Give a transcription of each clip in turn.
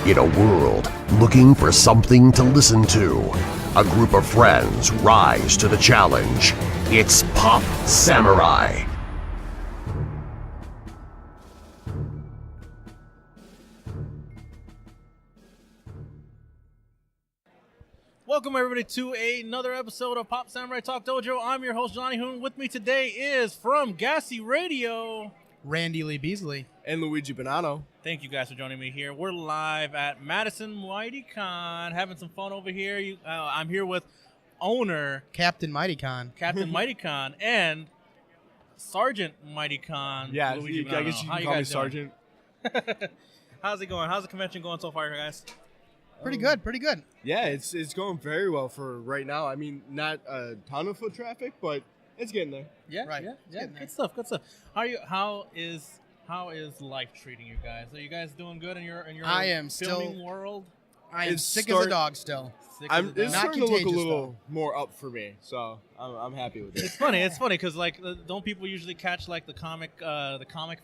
In a world looking for something to listen to, a group of friends rise to the challenge. It's Pop Samurai. Welcome everybody to another episode of Pop Samurai Talkdojo. I'm your host Johnny Hoon. With me today is from Gassy Radio, Randy Lee Beasley and Luigi Bonanno. Thank you guys for joining me here. We're live at Madison MightyCon, having some fun over here. I'm here with owner Captain MightyCon, and Sergeant MightyCon. Yeah, Luigi I guess Bonanno. you How can call me guys doing? Sergeant. How's it going? How's the convention going so far, guys? pretty good. Yeah, it's going very well for right now. I mean, not a ton of foot traffic, but it's getting there. Yeah, Right. Yeah. Good stuff. How is life treating you guys? Are you guys doing good in your I am filming world? I am It's sick as a dog still. Sick as a It's dog? Not starting to look a contagious, little more up for me, so I'm happy with it. It's funny because like don't people usually catch like the Comic Con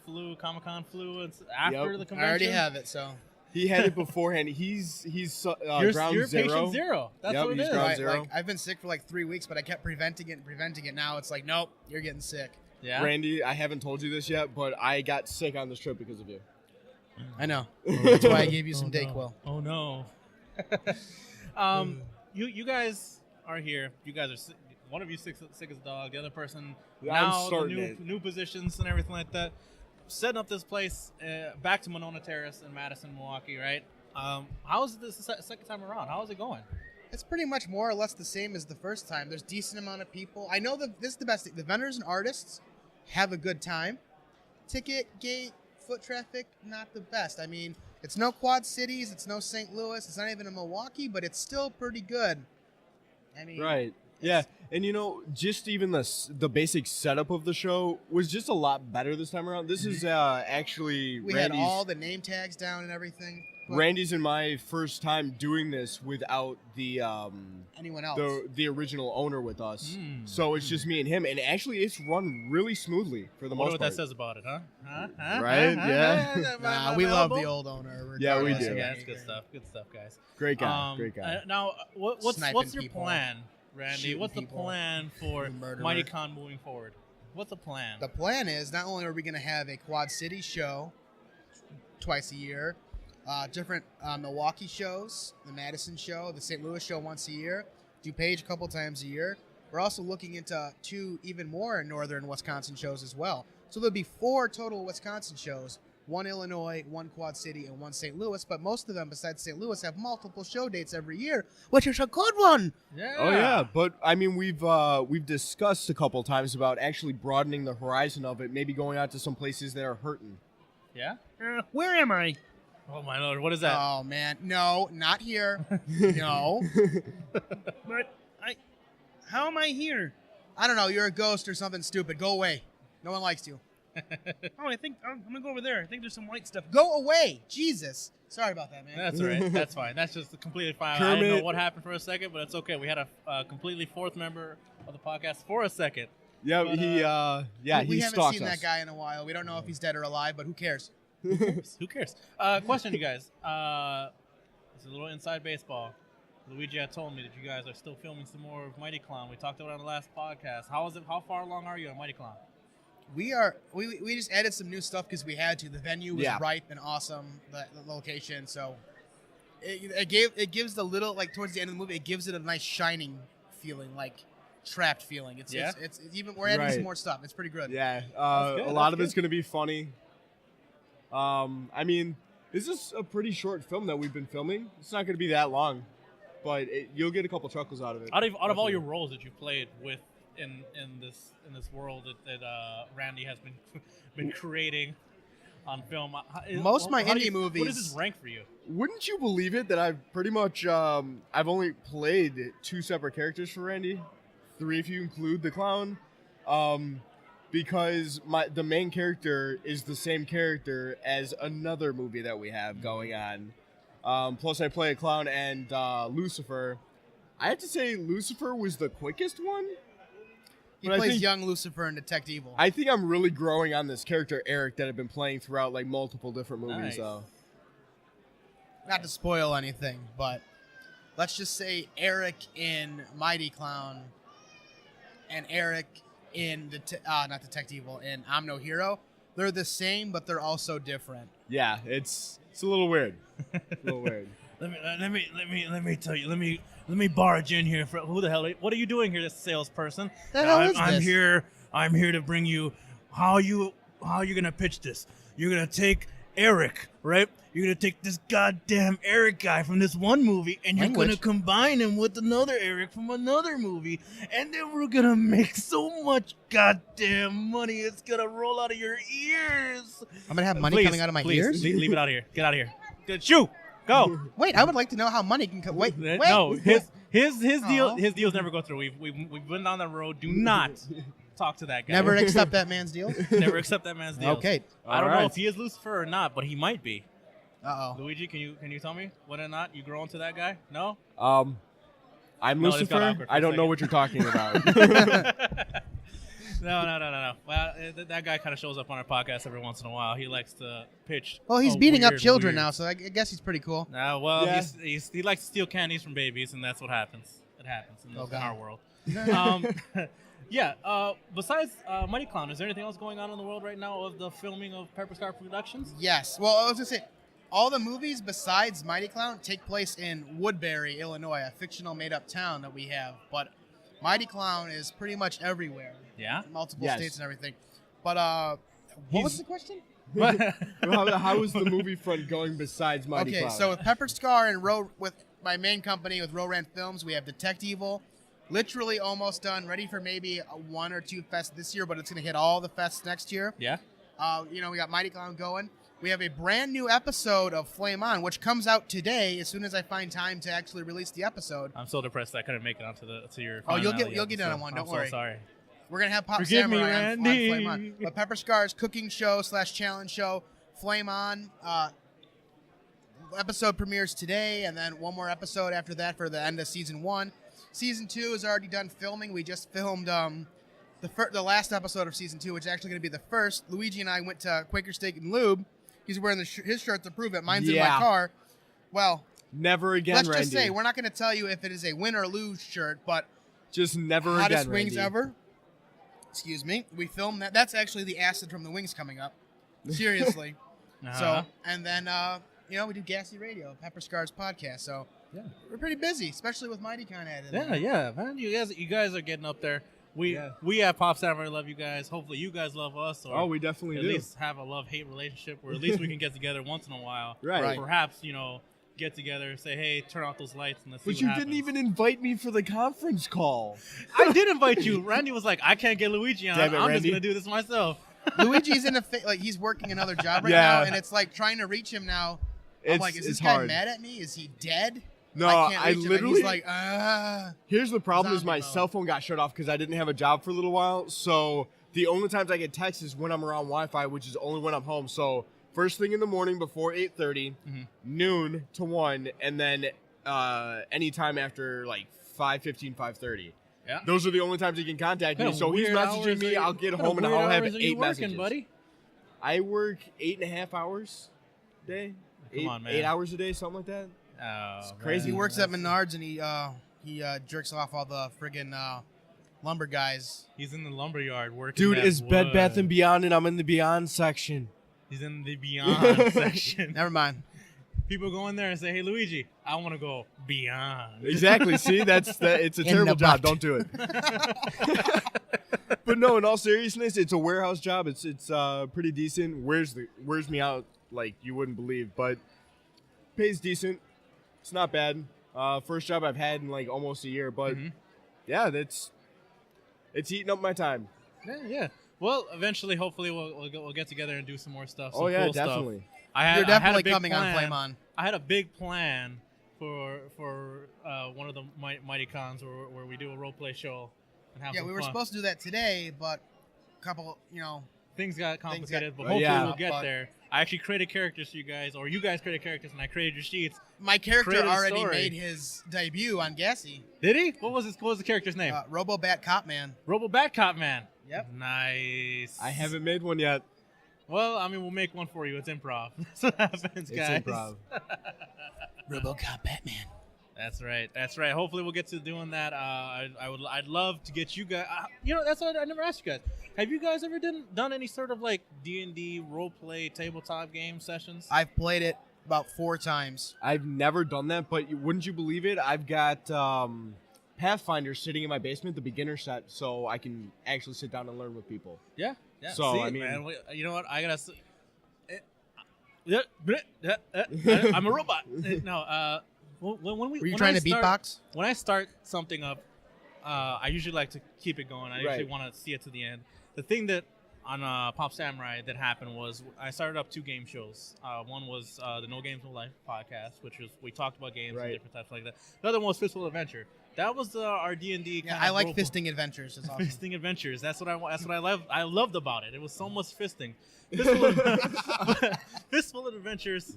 flu after the convention? I already have it, so He had it beforehand. He's You're ground zero. patient zero. That's Yep, what it he's is. ground right, zero. like I've been sick for like 3 weeks, but I kept preventing it. Now it's like, nope, you're getting sick. Yeah. Randy, I haven't told you this yet, but I got sick on this trip because of you. I know. That's why I gave you some Dayquil. Oh no. You guys are here. You guys are one of you sick as a dog. The other person Yeah, I'm now the starting new positions and everything like that. Setting up this place back to Monona Terrace in Madison, Milwaukee, right? How is this the second time around? How is it going? It's pretty much more or less the same as the first time. There's decent amount of people. I know that this is the best thing. The vendors and artists have a good time. Ticket, gate, foot traffic, not the best. I mean, it's no Quad Cities, it's no St. Louis, it's not even in Milwaukee, but it's still pretty good. I mean, Right. Yeah, and just even the basic setup of the show was just a lot better this time around. This is actually we Randy's, had all the name tags down and everything. But Randy's and my first time doing this without the anyone else? the original owner with us. So it's just me and him, and actually it's run really smoothly for the I wonder most what part. that says about it, huh? Right? Yeah. Nah, we love the old owner. Yeah, we regardless do. of Yeah, what that's you good hear. stuff. Good stuff, guys. Great guy. Great guy. Now, what's Sniping your people, plan, Randy? shooting What's the people, plan for murderer. MightyCon moving forward? What's the plan? The plan is not only are we going to have a Quad City show twice a year, different Milwaukee shows, the Madison show, the St. Louis show once a year, DuPage a couple times a year. We're also looking into 2 even more northern Wisconsin shows as well. So there'll be 4 total Wisconsin shows, 1 Illinois, 1 Quad City, and 1 St. Louis. But most of them, besides St. Louis, have multiple show dates every year, which is a good one. Yeah. Oh yeah, but I mean we've discussed a couple times about actually broadening the horizon of it, maybe going out to some places that are hurting. Yeah. Where am I? Oh my lord, what is that? Oh, man. No, not here. No. But how am I here? I don't know. You're a ghost or something stupid. Go away. No one likes you. Oh, I think I'm gonna go over there. I think there's some white stuff. Go away. Jesus. Sorry about that, man. That's all right. That's fine. That's just completely fine. I didn't know Kermit. what happened for a second, but it's okay. We had a completely fourth member of the podcast for a second. Yeah, But, he we he haven't stalks seen us. that guy in a while. We don't know if he's dead or alive, but who cares? Who cares? Question, you guys. It's a little inside baseball. Luigi had told me that you guys are still filming some more of MightyCon. We talked about it on the last podcast. How is it? How far along are you on MightyCon? We just added some new stuff because we had to. The venue was Yeah. ripe and awesome. The location, so it gives the little, like, towards the end of the movie, it gives it a nice shining feeling, like trapped feeling. It's even, we're adding some Right. more stuff. It's pretty good. Yeah, good, a lot that's of it's going to be funny. I mean, this is a pretty short film that we've been filming. It's not going to be that long, but you'll get a couple chuckles out of it. Out of all your roles that you've played with in this world that Randy has been creating on film, Most of my how do indie movies- What does this rank for you? Wouldn't you believe it that I've pretty much I've only played 2 separate characters for Randy, 3 if you include the clown, because the main character is the same character as another movie that we have going on. Plus, I play a clown and Lucifer. I have to say Lucifer was the quickest one. He But I plays think- young Lucifer in Detect Evil. I think I'm really growing on this character Eric that I've been playing throughout like multiple different movies. Nice. Though. not to spoil anything, but let's just say Eric in Mighty Clown and Eric in not Detective Evil in I'm No Hero, they're the same, but they're also different. Yeah, it's a little weird. It's a little weird. Let me tell you. Let me barge in here. Who the hell? What are you doing here, this salesperson? The hell is I'm this? here. I'm here to bring you. How you gonna pitch this? You're gonna take Eric, right? You're gonna take this goddamn Eric guy from this one movie, and you're gonna combine him with another Eric from another movie, and then we're gonna make so much goddamn money, it's gonna roll out of your ears. I'm gonna have money coming out of my ears. Leave it out of here. Get out of here. Good, shoo. Go. Wait, I would like to know how money can come. Wait. No, his deals never go through. We've been down that road. Do not talk to that guy. Never accept that man's deal. Never accept that man's deal. Okay. I don't know Alright. if he is Lucifer or not, but he might be. Uh-oh. Luigi, can you tell me whether or not you grow into that guy? No. I'm No, this got Lucifer. awkward for a I don't know second. what you're talking about. No. Well, that guy kind of shows up on our podcast every once in a while. He likes to pitch. Well, he's beating up children now, so I guess he's pretty cool. Well, Yeah. he likes to steal candies from babies, and that's what happens. It happens in Oh, God. our world. Besides Mighty Clown, is there anything else going on in the world right now of the filming of Pepper Scar Productions? Yes. Well, I was gonna say, all the movies besides Mighty Clown take place in Woodbury, Illinois, a fictional made-up town that we have. But Mighty Clown is pretty much everywhere. Yeah. Multiple Yes. states and everything. But what was the question? How is the movie front going besides Mighty Okay, Clown? so with Pepper Scar and with my main company with Rand Films, we have Detective Evil, literally almost done, ready for maybe one or two fests this year, but it's going to hit all the fests next year. Yeah. We got Mighty Clown going. We have a brand new episode of Flame On, which comes out today as soon as I find time to actually release the episode. I'm so depressed I couldn't make it onto your. Oh, you'll finale get it on episode. one. Don't I'm worry. So sorry. We're going to have Pop Forgive me, Samurai on Randy. Flame On. But Pepper Scar's cooking show / challenge show, Flame On, episode premieres today, and then one more episode after that for the end of season 1. Season 2 is already done filming. We just filmed the last episode of season 2, which is actually going to be the first. Luigi and I went to Quaker Steak and Lube. He's wearing his shirt to prove it. Mine's in my Yeah. car. Well, Never again, let's Randy. just say we're not going to tell you if it is a win or lose shirt, but Just never hottest again, wings Randy. ever. Excuse me. We filmed that. That's actually the acid from the wings coming up. Seriously. Uh-huh. So, and then, we do Gassy Radio, Pepper Scar's podcast. So, Yeah. we're pretty busy, especially with MightyCon added. Yeah, man. You guys are getting up there. We at Pop Samurai love you guys. Hopefully you guys love us. Or Oh, we definitely at do. least have a love-hate relationship where at least we can get together once in a while. Right. Or perhaps, get together, say, hey, turn off those lights and let's see But what you happens. didn't even invite me for the conference call. I did invite you. Randy was like, I can't get Luigi on. Damn it, I'm just Randy. going to do this myself. Luigi's in he's working another job right Yeah. now, and it's like trying to reach him now. I'm like, is this it's guy hard. mad at me? Is he dead? No, I can't I reach him. And literally- he's like, Here's the problem: is Zombie my mode. cell phone got shut off because I didn't have a job for a little while. So the only times I get texts is when I'm around Wi-Fi, which is only when I'm home. So first thing in the morning before 8:30, noon to 1, and then anytime after like 5:15, 5:30. Yeah. Those are the only times he can contact me. What So he's weird hours messaging me. are you- I'll get what home and weird I'll have hours are you 8 working, messages. buddy? I work 8.5 hours a day. Come on, man. 8 hours a day, something like that. Oh, crazy. he man. works at Menards, and he jerks off all the friggin' lumber guys. He's in the lumberyard working. Dude, that it's Bed wood. Bath & Beyond, and I'm in the Beyond section. He's in the Beyond section. Never mind. People go in there and say, "Hey, Luigi, I want to go Beyond." Exactly. See, it's a In terrible the job. butt. Don't do it. But no, in all seriousness, it's a warehouse job. It's pretty decent. Wears me out like you wouldn't believe, but pays decent. It's not bad. First job I've had in like almost a year, but yeah, it's eating up my time. Yeah. Well, eventually, hopefully, we'll get together and do some more stuff. Oh some yeah, cool stuff. definitely. You're definitely coming on Flame On. I had a big plan for one of the Mighty Cons where we do a role play show and have Yeah, some we were fun. supposed to do that today, but a couple, Things got complicated, but Oh, hopefully yeah. we'll get But- there. I actually created characters for you guys, or you guys created characters, and I created your sheets. my character Creative already story. made his debut on Gassy. Did he? What was the character's name? Robo Bat Cop Man. Robo Bat Cop Man. Yep. Nice. I haven't made one yet. Well, I mean, we'll make one for you. It's improv. That's what happens, It's guys. improv. RoboCop Batman. That's right. That's right. Hopefully, we'll get to doing that. I'd love to get you guys. That's what I never asked you guys. Have you guys ever done any sort of like D&D role play tabletop game sessions? I've played it about 4 times. I've never done that, but wouldn't you believe it? I've got Pathfinder sitting in my basement, the beginner set, so I can actually sit down and learn with people. Yeah. Yeah. So, See, I mean- man, you know what? I gotta. I'm a robot. No. When we Were you when trying I to start- beatbox? When I start something up, I usually like to keep it going. I usually Right. want to see it to the end. The thing that on Pop Samurai that happened was I started up 2 game shows. One was the No Games No Life podcast, which was we talked about games and Right. different types like that. The other one was Fistful Adventure. That was our D&D. Yeah, kind I of like role- fisting adventures. It's awesome. Fisting adventures. That's what I loved. I loved about it. It was so much fisting. Fistful of Adventures.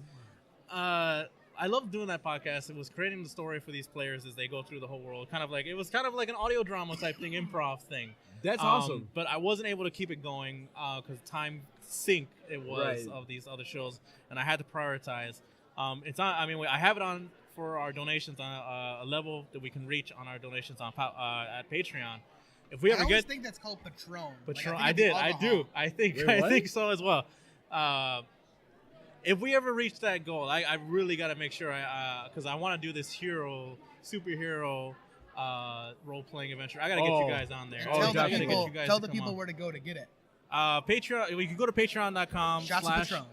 I love doing that podcast. It was creating the story for these players as they go through the whole world. It was kind of like an audio drama type thing, improv thing. That's awesome. But I wasn't able to keep it going because time sink it was Right. of these other shows, and I had to prioritize. It's on. I mean, I have it on for our donations on a level that we can reach on our donations on at Patreon. If we I ever always get think that's called Patron. Patron, Like, I think it's did. I do. alcohol. I think. Wait, I what? think so as well. If we ever reach that goal, I really got to make sure because I want to do this superhero role-playing adventure. I got to get you guys on there. And Oh, tell I the gotta definitely. get people, you guys tell to the come people on. where to go to get it. Patreon. We can go to patreon.com. Shots of Patron.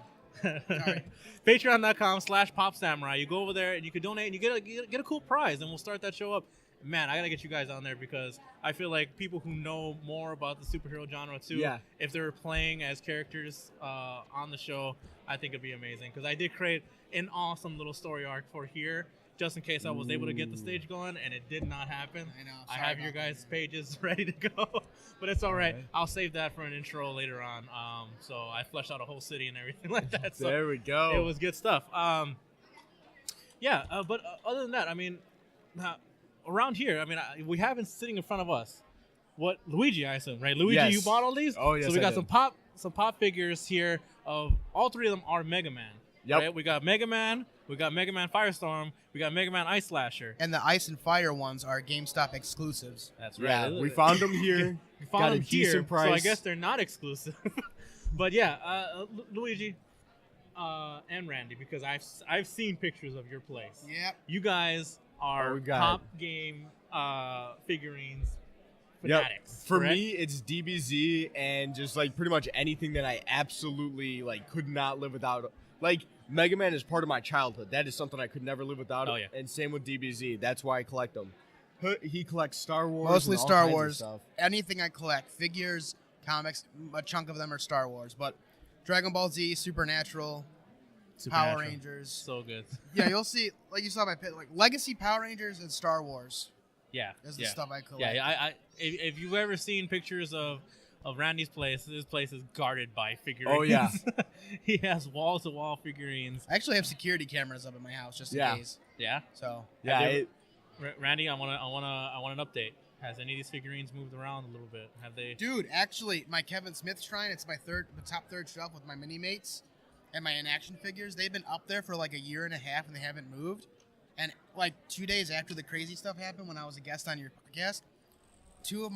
Sorry. Patreon.com/Pop Samurai. You go over there and you can donate and you get a cool prize, and we'll start that show up. Man, I gotta get you guys on there because I feel like people who know more about the superhero genre too, Yeah. if they're playing as characters on the show, I think it'd be amazing. Because I did create an awesome little story arc for here, just in case I was able to get the stage going, and it did not happen. I know. I Sorry have your about that, guys' man. pages ready to go, but it's all right. Alright. I'll save that for an intro later on. So I fleshed out a whole city and everything like that. So There we go. it was good stuff. But other than that, I mean, around here, I mean, we have it sitting in front of us. What Luigi, I assume, right? Luigi, Yes. you bought all these. Oh, yes, So we I got did. some pop figures here. Of all 3 of them are Mega Man. Yep. Right? We got Mega Man. We got Mega Man Firestorm. We got Mega Man Ice Slasher. And the Ice and Fire ones are GameStop exclusives. That's Yeah, right. we found them here. We got found a them here, decent price. so I guess they're not exclusive. But yeah, Luigi and Randy, because I've seen pictures of your place. Yep. You guys are Oh, we got top game figurines Yep. fanatics. For correct? me, it's DBZ and just like pretty much anything that I absolutely like could not live without. Like Mega Man is part of my childhood. That is something I could never live without. Oh, yeah. And same with DBZ. That's why I collect them. He collects Star Wars. Mostly and all Star kinds of Wars. stuff. Anything I collect, figures, comics, a chunk of them are Star Wars. But Dragon Ball Z, Supernatural, Power Supernatural. Rangers. So good. Yeah, you'll see, like you saw my pit, like Legacy Power Rangers and Star Wars Yeah. is the yeah. stuff I collect. Yeah, if you've ever seen pictures of Randy's place, his place is guarded by figurines. Oh, yeah. He has wall-to-wall figurines. I actually have security cameras up in my house just in Yeah. case. Yeah. So Yeah. Have you it- Randy, I want an update. Has any of these figurines moved around a little bit? Have they? dude, actually, my Kevin Smith shrine, it's the top third shelf with my mini mates and my in-action figures. They've been up there for like a year and a half and they haven't moved. And like 2 days after the crazy stuff happened when I was a guest on your podcast, two of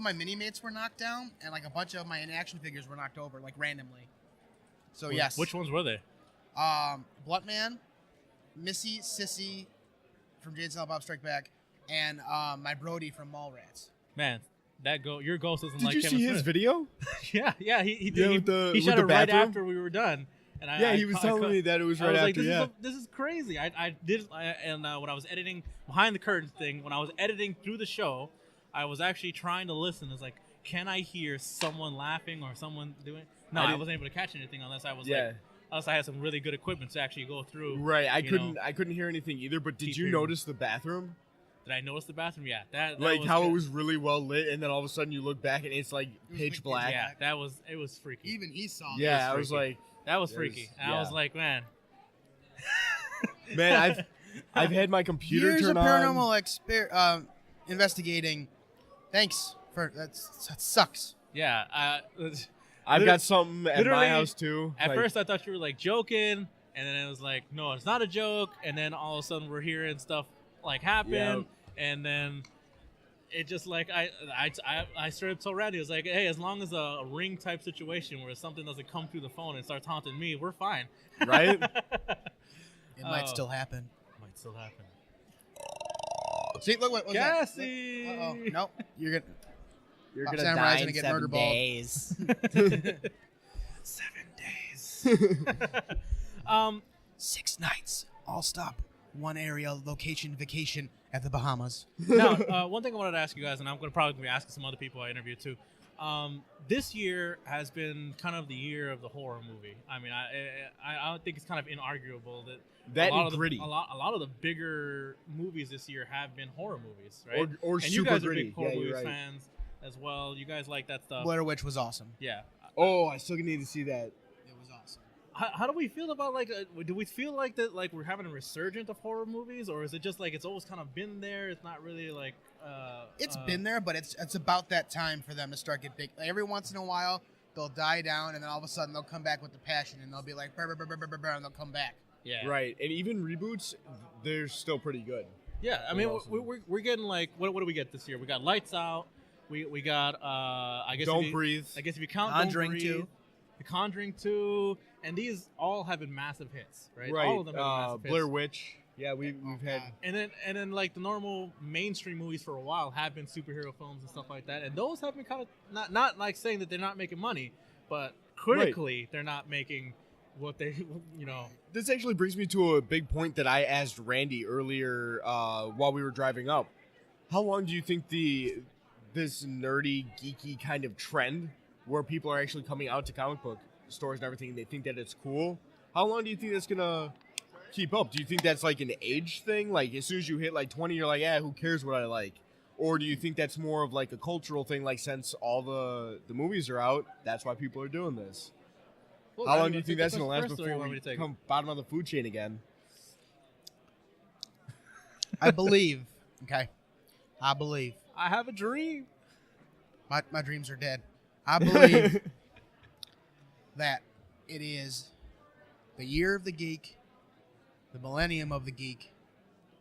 my mini mates were knocked down and like a bunch of my in-action figures were knocked over like randomly. So yes. Which ones were they? Bloodman, Missy, Sissy from Jade Silent Bob Strike Back, and my Brody from Mallrats. Man, your ghost doesn't Did like you Kevin see his Smith. video? yeah, he Yeah, did. with the- He with shot the it right bathroom? after we were done. And Yeah, he was telling me that it was I right was after. like, Yeah. this is crazy. When I was editing behind the curtains thing, when I was editing through the show, I was actually trying to listen. It's like, can I hear someone laughing or someone doing? No, I didn't- wasn't able to catch anything unless I was Yeah. like, unless I had some really good equipment to actually go through. Right, I you couldn't. know. I couldn't hear anything either. But did Keep you hearing. notice the bathroom? Did I notice the bathroom? Yeah, that Like was how good. it was really well lit, and then all of a sudden you look back and it's like was pitch pitch black. Yeah, it was freaky. Even he saw Yeah, It I was was freaky. like, That was It freaky. was- And I was yeah. like, man. man, I've had my computer Years turn of on. paranormal investigating. Thanks for that sucks. Yeah. I've got something at my literally, house too. At like, first, I thought you were like joking, and then it was like, no, it's not a joke, and then all of a sudden we're hearing stuff like happen, Yep. and then it just like I straight up told Randy, I was like, hey, as long as a ring type situation where something doesn't come through the phone and starts haunting me, we're fine. Right? It might still happen. Might still happen. See, look what was Cassie! that? Uh-oh. Nope. You're You're Pop gonna Sam die Rising in to get 7 murder balled. days. 7 days. 6 nights. All stop. One area, location, vacation at the Bahamas. Now, one thing I wanted to ask you guys, and I'm going to probably be asking some other people I interviewed too. This year has been kind of the year of the horror movie. I mean, I don't think it's kind of inarguable that a lot of the bigger movies this year have been horror movies, right? Or and super you guys gritty. are big horror Yeah, movies you're right. fans as well. You guys like that stuff. Blair Witch was awesome. Yeah. Oh, I still need to see that. It was awesome. How do we feel about do we feel like that like we're having a resurgence of horror movies, or is it just like it's always kind of been there? It's not really like It's been there, but it's about that time for them to start get big. Like, every once in a while, they'll die down, and then all of a sudden they'll come back with the passion, and they'll be like, brr, brr, brr, brr, brr, brr, and they'll come back. yeah. Right, and even reboots, they're still pretty good. Yeah, I mean, awesome. we're getting like what do we get this year? We got Lights Out. We got I guess Don't Breathe. I guess if you count Conjuring Don't Breathe, 2. The Conjuring 2, and these all have been massive hits, right? Right, All of them have been massive Blair hits. Witch. Yeah, we've had. God. And then like the normal mainstream movies for a while have been superhero films and stuff like that, and those have been kind of not like saying that they're not making money, but critically they're not making what they This actually brings me to a big point that I asked Randy earlier while we were driving up. How long do you think this nerdy, geeky kind of trend where people are actually coming out to comic book stores and everything, they think that it's cool? How long do you think that's gonna keep up? Do you think that's like an age thing? Like as soon as you hit like 20, you're like, yeah, who cares what I like? Or do you think that's more of like a cultural thing? Like since all the movies are out, that's why people are doing this. How long do you think that's gonna last before we come bottom of the food chain again? I believe. Okay. I believe. I have a dream. My dreams are dead. I believe that it is the year of the geek, the millennium of the geek,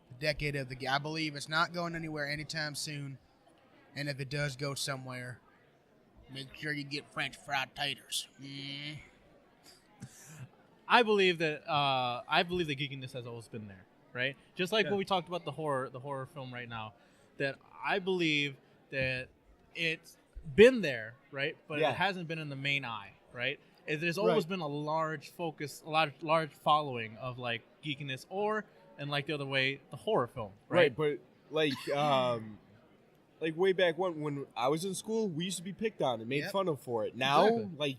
the decade of the geek. I believe it's not going anywhere anytime soon. And if it does go somewhere, make sure you get French fried taters. I believe that the geekiness has always been there, right? Just like when we talked about the horror film right now, that I believe that it's been there, right? But it hasn't been in the main eye, right? There's always been a large focus, large following of like geekiness, and like the other way, the horror film, right? But like way back when I was in school, we used to be picked on and made fun of for it. Now, like,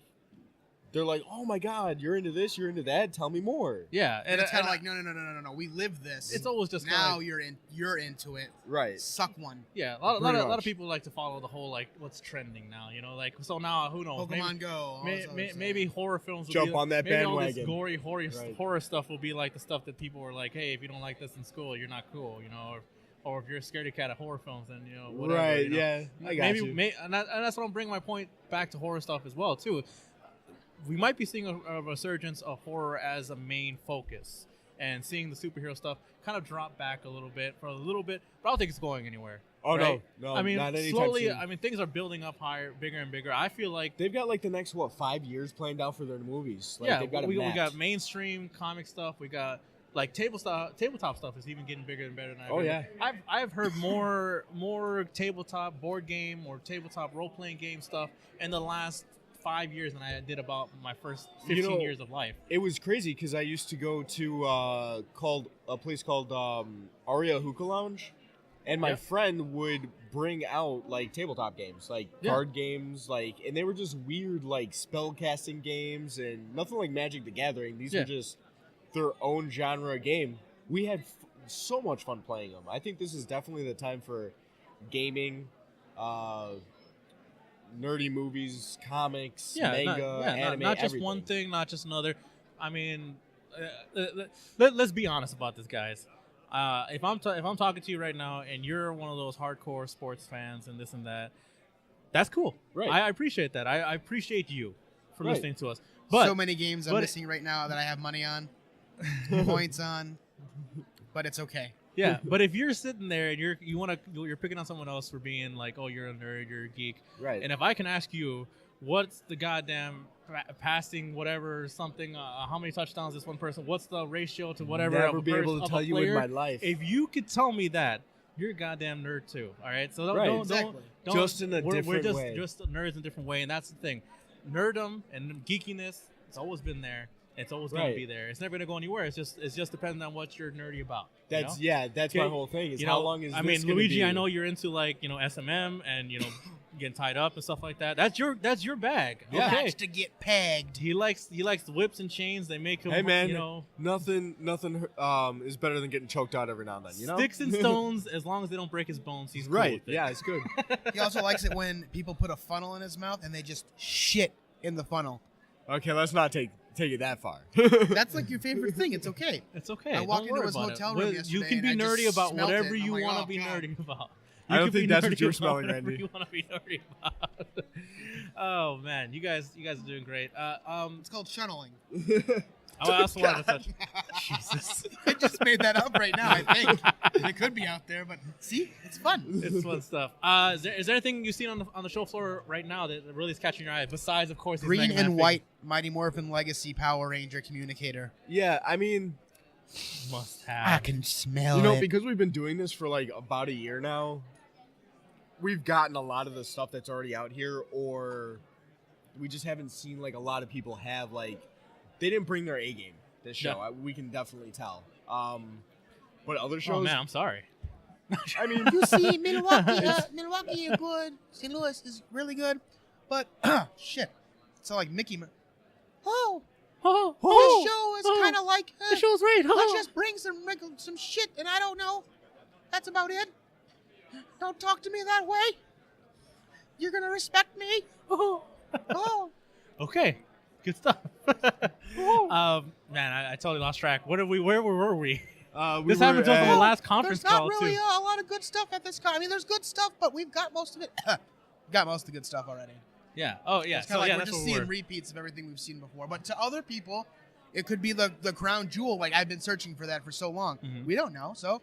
they're like, oh my God, you're into this, you're into that. Tell me more. Yeah, And it's kind of like, no. We live this. It's always just now like, you're into it. Right. Suck one. Yeah, a lot Pretty of much. people like to follow the whole like what's trending now, like so now who knows? Pokemon Go. all this other stuff. Maybe horror films will Jump be, on that maybe all bandwagon. this gory Right. horror stuff will be like the stuff that people were like, hey, if you don't like this in school, you're not cool, or if you're a scaredy cat of horror films, then whatever. Right. Yeah. I got you. And that's what I'm bringing my point back to horror stuff as well too. We might be seeing a resurgence of horror as a main focus, and seeing the superhero stuff kind of drop back a little bit, but I don't think it's going anywhere. Oh right? no. I mean, not anytime slowly. soon. I mean, things are building up higher, bigger and bigger. I feel like They've got like the next 5 years planned out for their movies. Like, they've got it we mapped. got mainstream comic stuff. We got like tabletop stuff is even getting bigger and better than I've Oh, ever- yeah. I've heard more tabletop board game or tabletop role playing game stuff in the last 5 years than I did about my first 15 years of life. It was crazy because I used to go to a place called Aria Hookah Lounge, and my friend would bring out like tabletop games, like card games, like, and they were just weird like spell casting games and nothing like Magic the Gathering. These were just their own genre game. We had so much fun playing them. I think this is definitely the time for gaming. Nerdy movies, comics, manga, anime, not just everything. one thing, not just another. I mean, let's be honest about this, guys. If I'm talking to you right now and you're one of those hardcore sports fans and this and that, that's cool. Right. I appreciate that. I appreciate you for listening to us. But so many games I'm but- missing right now that I have money on. points on, but it's okay. Yeah, but if you're sitting there and you're picking on someone else for being like, oh, you're a nerd, you're a geek, Right. and if I can ask you, what's the goddamn passing whatever something, how many touchdowns this one person, what's the ratio to whatever? Never of a be able person- to of a tell you in player, my life. If you could tell me that, you're a goddamn nerd too. All right, so Right. Exactly. don't Just in a we're different just, way. Just nerds in a different way, and that's the thing. Nerdom and geekiness, it's always been there. It's always going Right. to be there. It's never going to go anywhere. It's just depending on what you're nerdy about. That's you know? that's Okay. my whole thing. Is You how know, long is I this mean, gonna Luigi, be? I know you're into like SMM and getting tied up and stuff like that. That's your bag. Yeah. Okay. Likes to get pegged. He likes the whips and chains. They make him. Hey man, nothing nothing is better than getting choked out every now and then. You know, sticks and stones. As long as they don't break his bones, he's cool right? with it. Yeah, it's good. He also likes it when people put a funnel in his mouth and they just shit in the funnel. Okay, let's not take it that far. That's like your favorite thing. It's okay. It's okay. I walked Don't into worry his about hotel it. room You yesterday can be and I nerdy just about smelt it, whatever and I'm you like, want to oh, be God. nerdy about. I don't can be think that's what nerdy you're about smelling, whatever Randy. You want to be nerdy about. Oh man, you guys are doing great. It's called chunneling. I also wanted to touch. Jesus. I just made that up right now, I think. It could be out there, but see? It's fun. It's fun stuff. Is there anything you've seen on the show floor right now that really is catching your eye? Besides, of course, these Green Mega Man and white Mighty Morphin Legacy Power Ranger communicator. Yeah, I mean, figures. Must have. can smell you know, because we've been doing this for like about a year now, we've gotten a lot of the stuff that's already out here, or we just haven't seen like a lot of people have like they didn't bring their A game this show. Yeah. We can definitely tell. But other Oh shows, man, I'm sorry. I mean, You see, Milwaukee is good. St. Louis is really good. But, shit. It's all like Mickey. Oh, This show is kind of like, the show's right. let's just bring some shit, and I don't know. That's about it. Don't talk to me that way. You're going to respect me. Oh. Okay, good stuff. Man, I totally lost track. Where were we? This happened to us on the last conference There's not call really too. a lot of good stuff at this con. I mean, there's good stuff, but we've got most of it. Got most of the good stuff already. Yeah. Oh yeah. It's So kind of like yeah, we're that's just what seeing we're. repeats of everything we've seen before. But to other people, it could be the crown jewel. Like, I've been searching for that for so long. Mhm. We don't know, so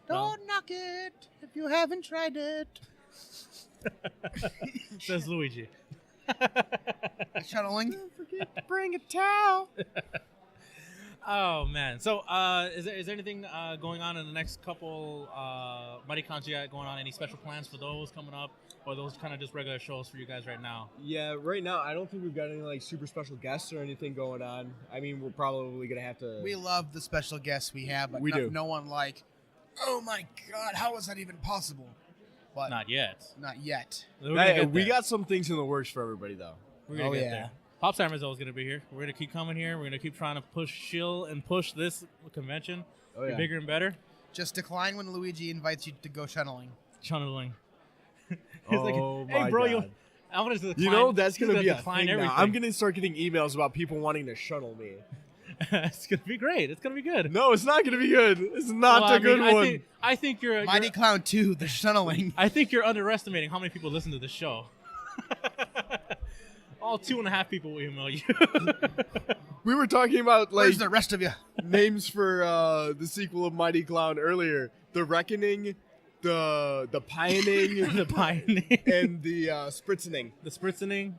Well. don't knock it if you haven't tried it. Says Luigi. Chunneling. forget to bring a towel. Oh man. So is there anything going on in the next couple MightyCons you got going on? Any special plans for those coming up, or those kind of just regular shows for you guys right now? Yeah, right now I don't think we've got any like super special guests or anything going on. I mean, we're probably gonna have to. We love the special guests we have, but We do. no one like, oh my God, how is that even possible? But Not yet. not yet. We're gonna Hey, get we there. got some things in the works for everybody though. We're gonna Oh, get yeah. there. Popsimer's always gonna be here. We're gonna keep coming here. We're gonna keep trying to push this convention. Oh Be yeah. bigger and better. Just decline when Luigi invites you to go chunneling. Chunneling. Oh hey my bro, God. I'm gonna decline. You know that's he's gonna be a decline thing everything. now. I'm gonna start getting emails about people wanting to shuttle me. It's gonna be great. It's gonna be good. No, it's not gonna be good. It's not Well, a I mean, good I one. I think you're Mighty Clown 2, the chunneling. I think you're underestimating how many people listen to this show. All 2.5 people will email you. We were talking about like Where's the rest of you? names for the sequel of Mighty Clown earlier. The Reckoning, the Pioneering, The pioneer, and the Spritzening. the spritzening,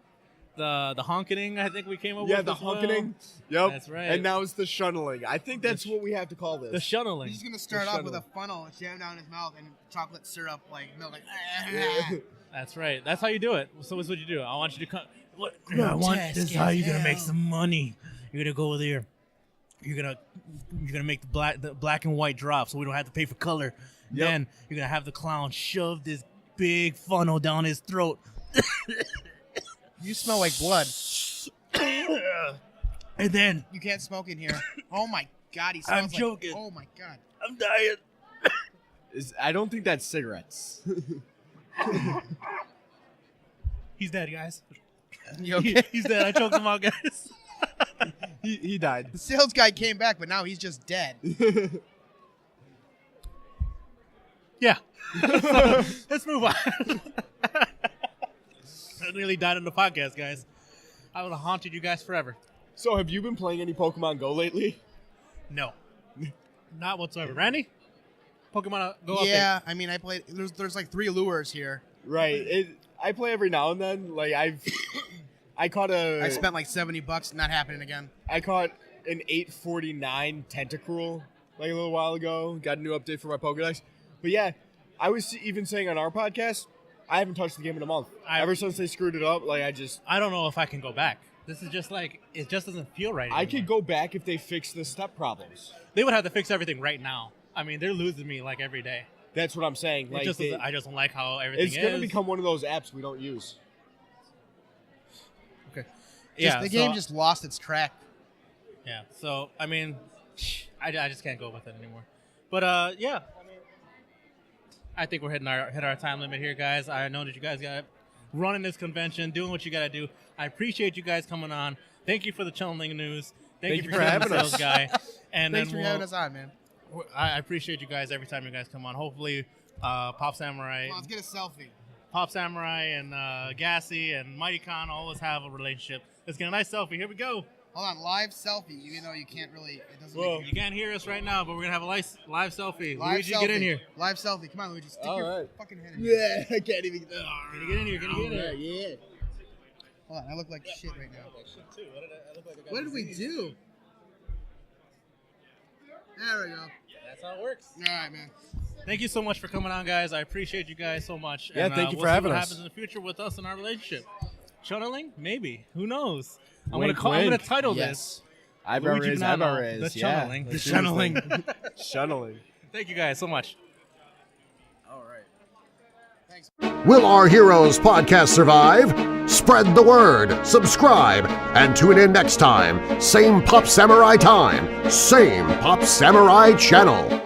the honkening. I think we came up Yeah, with the as well. honkening. Yep. That's right. And now it's the shunneling. I think that's sh- what we have to call this. The chunneling. He's gonna start The off with a chunneling. funnel, jam down his mouth, and chocolate syrup, like milk, like. Yeah. That's right. That's how you do it. So what's what you do? I want you to come. What? I want- this is how you're gonna make some money. You're gonna go there. You're gonna make the black and white drop, so we don't have to pay for color. Yep. Then you're gonna have the clown shove this big funnel down his throat. You smell like blood. And then You can't smoke in here. Oh my God, he smells I'm like. joking. Oh my God. I'm dying. I don't think that's cigarettes. He's dead, guys. You okay? He's dead. I choked him out, guys. he died. The sales guy came back, but now he's just dead. Yeah. So, let's move on. I nearly died on the podcast, guys. I would have haunted you guys forever. So have you been playing any Pokemon Go lately? No, not whatsoever. Randy, Pokemon Go update. Yeah, I mean, I played. There's like 3 lures here. Right. I play every now and then. Like I caught I spent like $70. Not happening again. I caught an 849 Tentacruel like a little while ago. Got a new update for my Pokedex. But yeah, I was even saying on our podcast, I haven't touched the game in a month. Ever since they screwed it up, like I don't know if I can go back. This is just like, it just doesn't feel right anymore. I could go back if they fix the step problems. They would have to fix everything right now. I mean, they're losing me like every day. That's what I'm saying. Like I just don't like how everything is. It's going to become one of those apps we don't use. Okay. The game just lost its track. Yeah. So I mean, I just can't go with it anymore. But yeah. I think we're hitting our time limit here, guys. I know that you guys got running this convention, doing what you got to do. I appreciate you guys coming on. Thank you for the Chunneling news. Thank you for having us, sales guy. And Thanks for having us on, man. I appreciate you guys every time you guys come on. Hopefully, Pop Samurai. Come on, let's get a selfie. Pop Samurai and Gassy and MightyCon always have a relationship. Let's get a nice selfie. Here we go. Hold on, live selfie. Even though you can't really, it doesn't. Whoa, you can't hear us right now, but we're gonna have a live selfie. Live Luigi, selfie. get in here. Live selfie. Come on, Luigi. Stick your fucking head in. Yeah, I can't even. Get in here. Get in here. Yeah. Hold on, I look like shit right now. I look like a guy What did we disease. do? There we go. That's how it works. All right, man. Thank you so much for coming on, guys. I appreciate you guys so much. Yeah, and, thank you we'll for see having what us. happens in the future with us and our relationship. Chunneling? Maybe. Who knows? I'm Wink, gonna wink. title Yes. this Eyebrow Luigi raise, Bonanno, eyebrow raise. the Yeah. Chunneling. Let's The do this Chunneling. thing. Chunneling. Thank you guys so much. All right. Thanks. Will our heroes podcast survive? Spread the word, subscribe, and tune in next time. Same Pop Samurai time, same Pop Samurai channel.